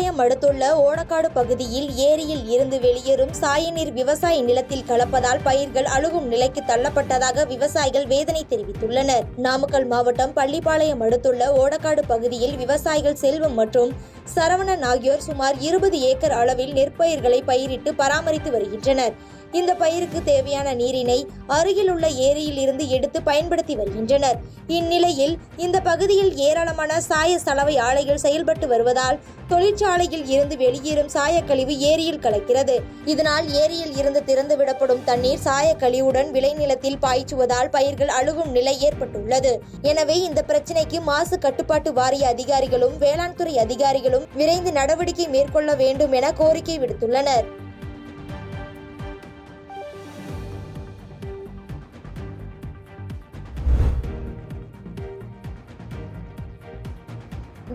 பள்ளிப்பாளையம் அடுத்துள்ள ஓடக்காடு பகுதியில் ஏரியில் இருந்து வெளியேறும் சாயநீர் விவசாய நிலத்தில் கலப்பதால் பயிர்கள் அழுகும் நிலைக்கு தள்ளப்பட்டதாக விவசாயிகள் வேதனை தெரிவித்துள்ளனர். நாமக்கல் மாவட்டம் பள்ளிப்பாளையம் அடுத்துள்ள ஓடக்காடு பகுதியில் விவசாயிகள் செல்வம் மற்றும் சரவணன் ஆகியோர் சுமார் 20 ஏக்கர் அளவில் நெற்பயிர்களை பயிரிட்டு பராமரித்து வருகின்றனர். இந்த பயிருக்கு தேவையான நீரினை அருகில் உள்ள ஏரியில் இருந்து எடுத்து பயன்படுத்தி வருகின்றனர். இந்நிலையில் இந்த பகுதியில் ஏராளமான சாய சலவை ஆலைகள் செயல்பட்டு வருவதால் தொழிற்சாலையில் இருந்து வெளியேறும் சாயக்கழிவு ஏரியில் கலக்கிறது. இதனால் ஏரியில் இருந்து திறந்து விடப்படும் தண்ணீர் சாயக்கழிவுடன் விளைநிலத்தில் பாய்ச்சுவதால் பயிர்கள் அழுகும் நிலை ஏற்பட்டுள்ளது. எனவே இந்த பிரச்சினைக்கு மாசு கட்டுப்பாட்டு வாரிய அதிகாரிகளும் வேளாண் துறை அதிகாரிகளும் விரைந்து நடவடிக்கை மேற்கொள்ள வேண்டும் என கோரிக்கை விடுத்துள்ளனர்.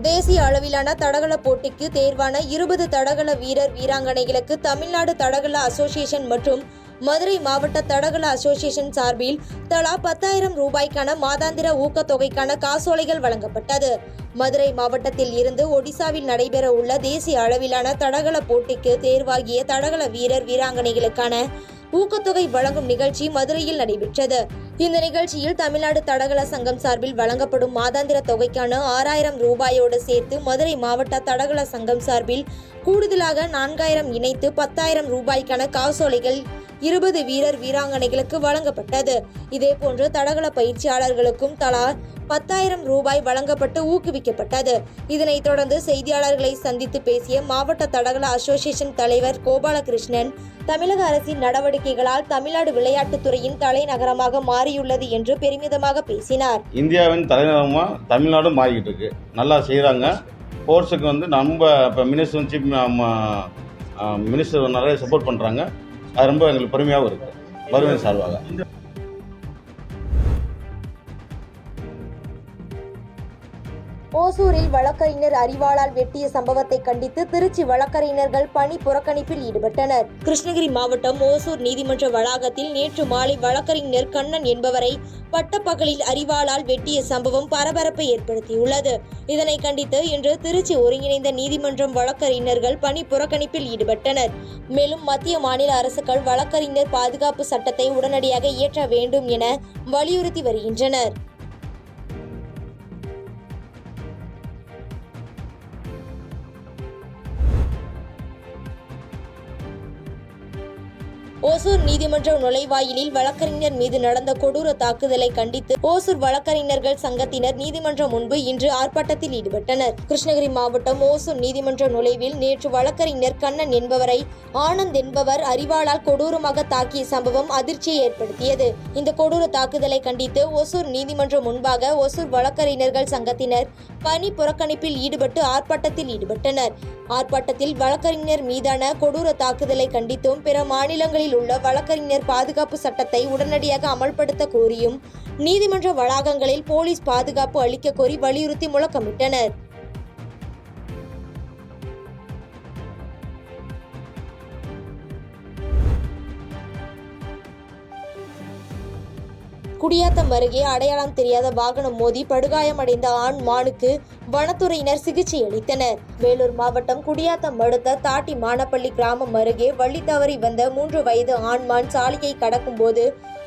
தேசிய அளவிலான தடகள போட்டிக்கு தேர்வான 20 தடகள வீரர் வீராங்கனைகளுக்கு தமிழ்நாடு தடகள அசோசியேஷன் மற்றும் மதுரை மாவட்ட தடகள அசோசியேஷன் சார்பில் தலா 10,000 ரூபாய்க்கான மாதாந்திர ஊக்கத்தொகைக்கான காசோலைகள் வழங்கப்பட்டது. மதுரை மாவட்டத்தில் இருந்து ஒடிசாவில் நடைபெற உள்ள தேசிய அளவிலான தடகள போட்டிக்கு தேர்வாகிய தடகள வீரர் வீராங்கனைகளுக்கான ஊக்கத்தொகை வழங்கும் நிகழ்ச்சி மதுரையில் நடைபெற்றது. இந்த நிகழ்ச்சியில் தமிழ்நாடு தடகள சங்கம் சார்பில் வழங்கப்படும் மாதாந்திர தொகைக்கான 6,000 ரூபாயோடு சேர்த்து மதுரை மாவட்ட தடகள சங்கம் சார்பில் கூடுதலாக 4,000 இணைத்து 10,000 ரூபாய்க்கான காசோலைகள் 20 வீரர் வீராங்கனைகளுக்கு வழங்கப்பட்டது. இதேபோன்று தடகள பயிற்சியாளர்களுக்கும் தலா 10,000 ரூபாய் வழங்கப்பட்டு ஊக்குவிக்கப்பட்டது. இதனைத் தொடர்ந்து செய்தியாளர்களை சந்தித்து பேசிய மாவட்ட தடகள அசோசியேஷன் தலைவர் கோபாலகிருஷ்ணன், தமிழக அரசின் நடவடிக்கைகளால் தமிழ்நாடு விளையாட்டுத்துறையின் தலைநகரமாக மாறியுள்ளது என்று பெருமிதமாக பேசினார். இந்தியாவின் தலைநகரமா தமிழ்நாடு மாறிக்கிட்டு இருக்கு. நல்லா செய்யறாங்க. ஸ்போர்ட்ஸுக்கு நம்ம இப்போ மினிஸ்டர் நிறைய சப்போர்ட் பண்றாங்க. அது ரொம்ப எங்களுக்கு பெருமையாகவும் இருக்கு. வருவேன் சார்பாக ஓசூரில் வழக்கறிஞர் அரிவாளால் வெட்டிய சம்பவத்தை கண்டித்து திருச்சி வழக்கறிஞர்கள் பணி புறக்கணிப்பில் ஈடுபட்டனர். கிருஷ்ணகிரி மாவட்டம் ஓசூர் நீதிமன்ற வளாகத்தில் நேற்று மாலை வழக்கறிஞர் கண்ணன் என்பவரை பட்டப்பகலில் அரிவாளால் வெட்டிய சம்பவம் பரபரப்பை ஏற்படுத்தியுள்ளது. இதனை கண்டித்து இன்று திருச்சி ஒருங்கிணைந்த நீதிமன்றம் வழக்கறிஞர்கள் பணி புறக்கணிப்பில் ஈடுபட்டனர். மேலும் மத்திய மாநில அரசுகள் வழக்கறிஞர் பாதுகாப்பு சட்டத்தை உடனடியாக இயற்ற வேண்டும் என வலியுறுத்தி வருகின்றனர். ஓசூர் நீதிமன்ற நுழைவாயிலில் வழக்கறிஞர் மீது நடந்த கொடூர தாக்குதலை கண்டித்து ஓசூர் வழக்கறிஞர்கள் சங்கத்தினர் நீதிமன்றம் முன்பு இன்று ஆர்ப்பாட்டத்தில் ஈடுபட்டனர். கிருஷ்ணகிரி மாவட்டம் ஓசூர் நீதிமன்ற நுழைவில் நேற்று வழக்கறிஞர் கண்ணன் என்பவரை ஆனந்த் என்பவர் அரிவாளால் கொடூரமாக தாக்கிய சம்பவம் அதிர்ச்சியை ஏற்படுத்தியது. இந்த கொடூர தாக்குதலை கண்டித்து ஓசூர் நீதிமன்றம் முன்பாக ஓசூர் வழக்கறிஞர்கள் சங்கத்தினர் பணி புறக்கணிப்பில் ஈடுபட்டு ஆர்ப்பாட்டத்தில் ஈடுபட்டனர். ஆர்ப்பாட்டத்தில் வழக்கறிஞர் மீதான கொடூர தாக்குதலை கண்டித்தும் பிற மாநிலங்களில் உள்ள வழக்கறிஞர் பாதுகாப்பு சட்டத்தை உடனடியாக அமல்படுத்த கோரியும் நீதிமன்ற வளாகங்களில் போலீஸ் பாதுகாப்பு அளிக்க கோரி வலியுறுத்தி முழக்கமிட்டனர். குடியாத்தம் அருகே அடையாளம் தெரியாத வாகனம் மோதி படுகாயமடைந்த ஆண் மானுக்கு வனத்துறையினர் சிகிச்சை அளித்தனர். வேலூர் மாவட்டம் குடியாத்தம் அடுத்த தாட்டி மானப்பள்ளி கிராமம் அருகே வழி தவறி வந்த 3 வயது ஆண்மான் சாலையை கடக்கும் போது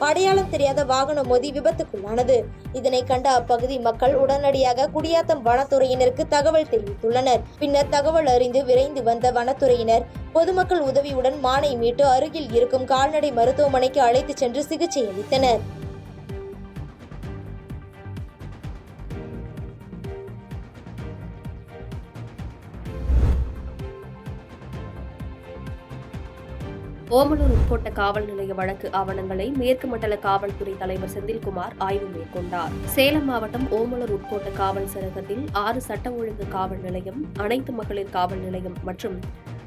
அடையாளம் தெரியாத வாகனம் மோதி விபத்துக்குள்ளானது. இதனை கண்ட அப்பகுதி மக்கள் உடனடியாக குடியாத்தம் வனத்துறையினருக்கு தகவல் தெரிவித்துள்ளனர். பின்னர் தகவல் அறிந்து விரைந்து வந்த வனத்துறையினர் பொதுமக்கள் உதவியுடன் மானை மீட்டு அருகில் இருக்கும் கால்நடை மருத்துவமனைக்கு அழைத்துச் சென்று சிகிச்சை அளித்தனர். ஓமலூர் உட்கோட்ட காவல் நிலைய வழக்கு ஆவணங்களை மேற்கு மண்டல காவல்துறை தலைவர் செந்தில்குமார் ஆய்வு மேற்கொண்டார். சேலம் மாவட்டம் ஓமலூர் உட்கோட்ட காவல் சரகத்தில் 6 சட்ட ஒழுங்கு காவல் நிலையம், அனைத்து மகளிர் காவல் நிலையம் மற்றும்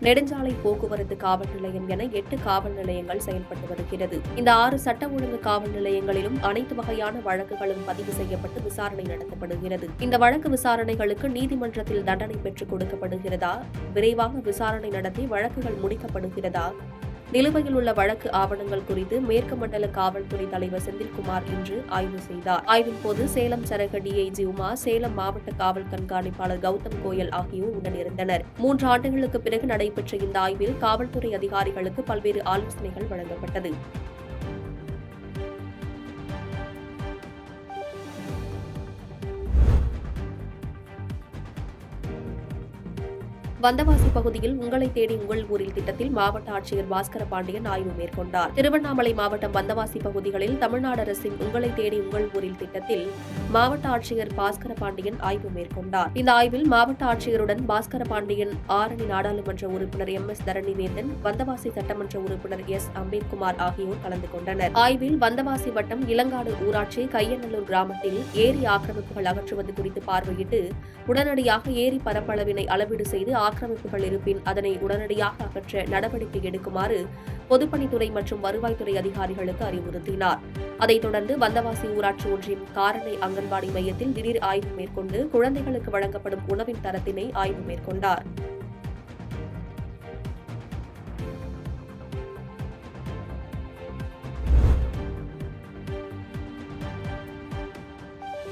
நெடுஞ்சாலை போக்குவரத்து காவல் நிலையம் என 8 காவல் நிலையங்கள் செயல்பட்டு வருகிறது. இந்த 6 சட்ட ஒழுங்கு காவல் நிலையங்களிலும் அனைத்து வகையான வழக்குகளும் பதிவு செய்யப்பட்டு விசாரணை நடத்தப்படுகிறது. இந்த வழக்கு விசாரணைகளுக்கு நீதிமன்றத்தில் தண்டனை பெற்றுக் கொடுக்கப்படுகிறதா, விரைவாக விசாரணை நடத்தி வழக்குகள் முடிக்கப்படுகிறதா, நிலுவையில் உள்ள வழக்கு ஆவணங்கள் குறித்து மேற்கு மண்டல காவல்துறை தலைவர் செந்தில்குமார் இன்று ஆய்வு செய்தார். ஆய்வின் போது சேலம் சரக டிஐஜி உமா, சேலம் மாவட்ட காவல் கண்காணிப்பாளர் கௌதம் கோயல் ஆகியோர் உடனிருந்தனர். 3 ஆண்டுகளுக்கு பிறகு நடைபெற்ற இந்த ஆய்வில் காவல்துறை அதிகாரிகளுக்கு பல்வேறு ஆலோசனைகள் வழங்கப்பட்டது. வந்தவாசி பகுதியில் உங்களை தேடி உங்கள் ஊரில் திட்டத்தில் மாவட்ட ஆட்சியர் பாஸ்கர பாண்டியன் ஆய்வு மேற்கொண்டார். திருவண்ணாமலை மாவட்டம் வந்தவாசி பகுதிகளில் தமிழ்நாடு அரசின் உங்களை தேடி உங்கள் ஊரில் திட்டத்தில் மாவட்ட ஆட்சியர் பாஸ்கர பாண்டியன் ஆய்வு மேற்கொண்டார். இந்த ஆய்வில் மாவட்ட ஆட்சியருடன் பாஸ்கர பாண்டியன், ஆரணி நாடாளுமன்ற உறுப்பினர் MS தரணிவேந்தன், வந்தவாசி சட்டமன்ற உறுப்பினர் S அம்பேத்குமார் ஆகியோர் கலந்து கொண்டனர். ஆய்வில் வந்தவாசி வட்டம் இளங்காடு ஊராட்சி கையநல்லூர் கிராமத்தில் ஏரி ஆக்கிரமிப்புகள் அகற்றுவது குறித்து பார்வையிட்டு உடனடியாக ஏரி பரப்பளவினை அளவீடு செய்து ஆக்கிரமிப்புகள் இருப்பின் அதனை உடனடியாக அகற்ற நடவடிக்கை எடுக்குமாறு பொதுப்பணித்துறை மற்றும் வருவாய்த்துறை அதிகாரிகளுக்கு அறிவுறுத்தினார். அதைத் தொடர்ந்து வந்தவாசி ஊராட்சி ஒன்றியம் காரணை அங்கன்வாடி மையத்தில் திடீர் ஆய்வு மேற்கொண்டு குழந்தைகளுக்கு வழங்கப்படும் உணவின் தரத்தினை ஆய்வு மேற்கொண்டார்.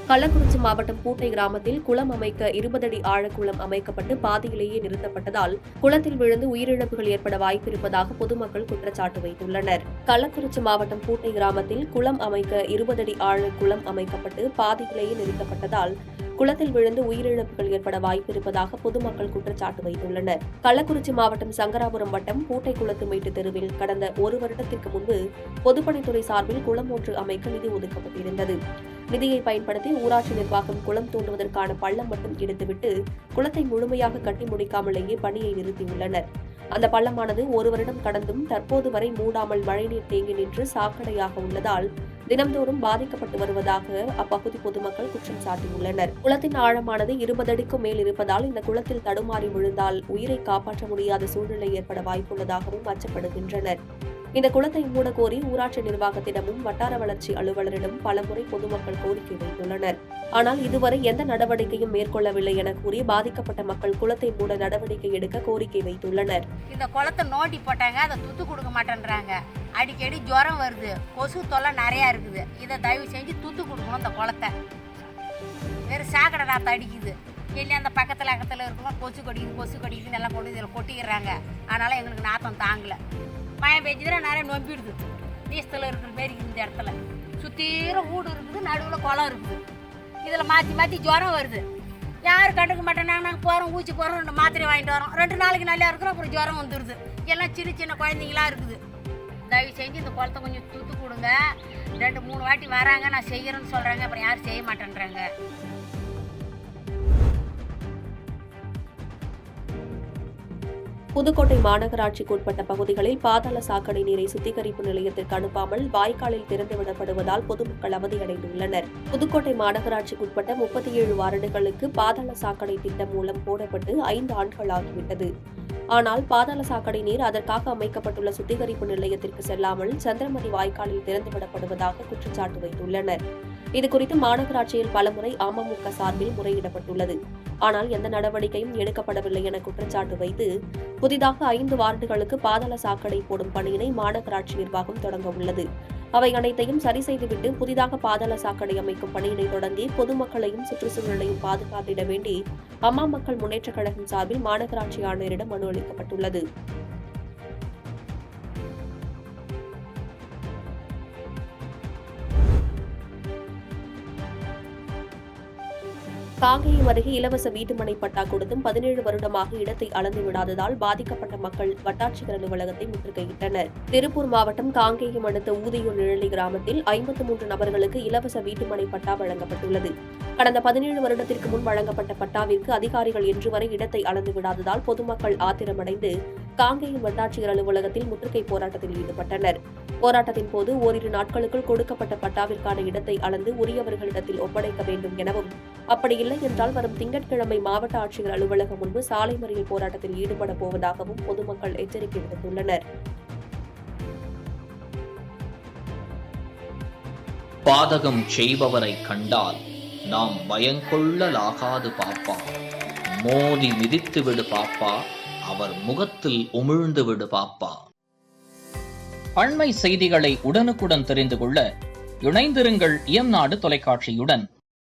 கள்ளக்குறிச்சி மாவட்டம் பூட்டை கிராமத்தில் குளம் அமைக்க 20 அடி ஆழக்குளம் அமைக்கப்பட்டு பாதியிலேயே நிறுத்தப்பட்டதால் குளத்தில் விழுந்து உயிரிழப்புகள் ஏற்பட வாய்ப்பிருப்பதாக பொதுமக்கள் குற்றச்சாட்டு வைத்துள்ளனர். கள்ளக்குறிச்சி மாவட்டம் பூட்டை கிராமத்தில் குளம் அமைக்க 20 அடி ஆழ குளம் அமைக்கப்பட்டு பாதியிலேயே நிறுத்தப்பட்டதால் குளத்தில் விழுந்து உயிரிழப்புகள் ஏற்பட வாய்ப்பிருப்பதாக பொதுமக்கள் குற்றச்சாட்டு வைத்துள்ளனர். கள்ளக்குறிச்சி மாவட்டம் சங்கராபுரம் வட்டம் பூட்டை குளத்து மேட்டு தெருவில் கடந்த 1 வருடத்திற்கு முன்பு பொதுப்பணித்துறை சார்பில் குளம் ஒன்று அமைக்க நிதி ஒதுக்கப்பட்டிருந்தது. நிதியை பயன்படுத்தி ஊராட்சி நிர்வாகம் குளம் தோண்டுவதற்கான பள்ளம் மட்டும் எடுத்துவிட்டு குளத்தை முழுமையாக கட்டி முடிக்காமலேயே பணியை நிறுத்தியுள்ளனர். அந்த பள்ளமானது 1 வருடம் கடந்தும் தற்போது வரை மூடாமல் மழைநீர் தேங்கி நின்று சாக்கடையாக உள்ளதால் தினம்தோறும் பாதிக்கப்பட்டு வருவதாக அப்பகுதி பொதுமக்கள் குற்றம் சாட்டியுள்ளனர். குளத்தின் ஆழமானது 20 அடிக்கும் மேல் இருப்பதால் இந்த குளத்தில் தடுமாறி விழுந்தால் உயிரை காப்பாற்ற முடியாத சூழ்நிலை ஏற்பட வாய்ப்புள்ளதாகவும் அச்சப்படுகின்றனர். இந்த குளத்தை மூட கோரி ஊராட்சி நிர்வாகத்திடமும் வட்டார வளர்ச்சி அலுவலரிடம் பலமுறை பொதுமக்கள் கோரிக்கை வைத்துள்ளனர். ஆனால் இதுவரை எந்த நடவடிக்கையும் மேற்கொள்ளவில்லை என கூறி பாதிக்கப்பட்ட மக்கள் குளத்தை மூட நடவடிக்கை எடுக்க கோரிக்கை வைத்துள்ளனர். இந்த குளத்தை நோண்டி போட்டாங்க, அதை துத்து கொடுக்க மாட்டேன்றாங்க. அடிக்கடி ஜுரம் வருது, கொசு தொல்லை நிறையா இருக்குது. இதை தயவு செஞ்சு துத்து கொடுக்கணும். இந்த குளத்தை வேறு சாக்கடை நாற்று அடிக்குது. இல்லை அந்த பக்கத்தில் இருக்கணும், கொசு கடிக்குதுன்னு எல்லாம் கொண்டு இதில் கொட்டிக்கிறாங்க. அதனால் எங்களுக்கு நாற்றம் தாங்கலை. மழை பெஞ்சுதுன்னா நிறைய நொம்பிடுது. நீச்சல் இருக்கிற மாரி இந்த இடத்துல சுத்தீரம் வீடு இருக்குது, நடுவில் குளம் இருக்குது. இதில் மாற்றி ஜுரம் வருது. யாரும் கண்டுக்க மாட்டேன்னாங்க. நாங்கள் போகிறோம், ஊசி போகிறோம், 2 மாத்திரை வாங்கிட்டு வரோம். 2 நாளைக்கு நல்லா இருக்கிறோம், அப்புறம் ஜுரம் வந்துடுது. எல்லாம் சின்ன குழந்தைங்களா இருக்குது. தயவு செஞ்சு இந்த குளத்தை கொஞ்சம் தூத்து கொடுங்க. 2-3 வாட்டி வராங்க, நான் செய்கிறேன்னு சொல்கிறாங்க, அப்புறம் யாரும் செய்ய மாட்டேன்றாங்க. புதுக்கோட்டை மாநகராட்சிக்கு உட்பட்ட பகுதிகளில் பாதாள சாக்கடை நீரை சுத்திகரிப்பு நிலையத்திற்கு அனுப்பாமல் வாய்க்காலில் திறந்துவிடப்படுவதால் பொதுமக்கள் அவதியடைந்துள்ளனர். புதுக்கோட்டை மாநகராட்சிக்கு உட்பட்ட 37 வார்டுகளுக்கு பாதாள சாக்கடை திட்டம் மூலம் போடப்பட்டு 5 ஆண்டுகள் ஆகிவிட்டது. ஆனால் பாதாள சாக்கடை நீர் அதற்காக அமைக்கப்பட்டுள்ள சுத்திகரிப்பு நிலையத்திற்கு செல்லாமல் சந்திரமதி வாய்க்காலில் திறந்துவிடப்படுவதாக குற்றச்சாட்டு வைத்துள்ளனர். இதுகுறித்து மாநகராட்சியில் பலமுறை அமமுக சார்பில் முறையிடப்பட்டுள்ளது. ஆனால் எந்த நடவடிக்கையும் எடுக்கப்படவில்லை என குற்றச்சாட்டு வைத்து புதிதாக 5 வார்டுகளுக்கு பாதாள சாக்கடை போடும் பணியினை மாநகராட்சி நிர்வாகம் தொடங்க உள்ளது. அவை அனைத்தையும் சரி செய்துவிட்டு புதிதாக பாதாள சாக்கடை அமைக்கும் பணியினை தொடங்கி பொதுமக்களையும் சுற்றுச்சூழலையும் பாதுகாத்திட வேண்டி அம்மா மக்கள் முன்னேற்றக் கழகம் சார்பில் மாநகராட்சி ஆணையரிடம் மனு அளிக்கப்பட்டுள்ளது. காங்கேயம் அருகே இலவச வீட்டுமனை பட்டா கொடுத்தும் 17 வருடமாக இடத்தை அளந்து விடாததால் பாதிக்கப்பட்ட மக்கள் வட்டாட்சியர் அலுவலகத்தை முற்றுகையிட்டனர். திருப்பூர் மாவட்டம் காங்கேயம் அடுத்த ஊதியூர் நிழலி கிராமத்தில் 53 நபர்களுக்கு இலவச வீட்டுமனை பட்டா வழங்கப்பட்டுள்ளது. கடந்த 17 வருடத்திற்கு முன் வழங்கப்பட்ட பட்டாவிற்கு அதிகாரிகள் இன்று வரை இடத்தை அளந்து விடாததால் பொதுமக்கள் ஆத்திரமடைந்து காங்கேயம் வட்டாட்சியர் அலுவலகத்தில் முற்றுகை போராட்டத்தில் ஈடுபட்டனர். போராட்டத்தின் போது ஓரிரு நாட்களுக்குள் கொடுக்கப்பட்ட பட்டாவிற்கான இடத்தை அளந்து உரியவர்களிடத்தில் ஒப்படைக்க வேண்டும் எனவும், அப்படி இல்லை என்றால் வரும் திங்கட்கிழமை மாவட்ட ஆட்சியர் அலுவலகம் முன்பு சாலை மறியல் போராட்டத்தில் ஈடுபட போவதாகவும் பொதுமக்கள் எச்சரிக்கை விடுத்துள்ளனர். பாதகம் செய்பவரை கண்டால் நாம் பயங்கொள்ளலாகாது பாப்பா. மோதி மிதித்து விடு பாப்பா, அவர் முகத்தில் உமிழ்ந்து விடு பாப்பா. அண்மை செய்திகளை உடனுக்குடன் தெரிந்து கொள்ள இணைந்திருங்கள் இயம்நாடு தொலைக்காட்சியுடன்.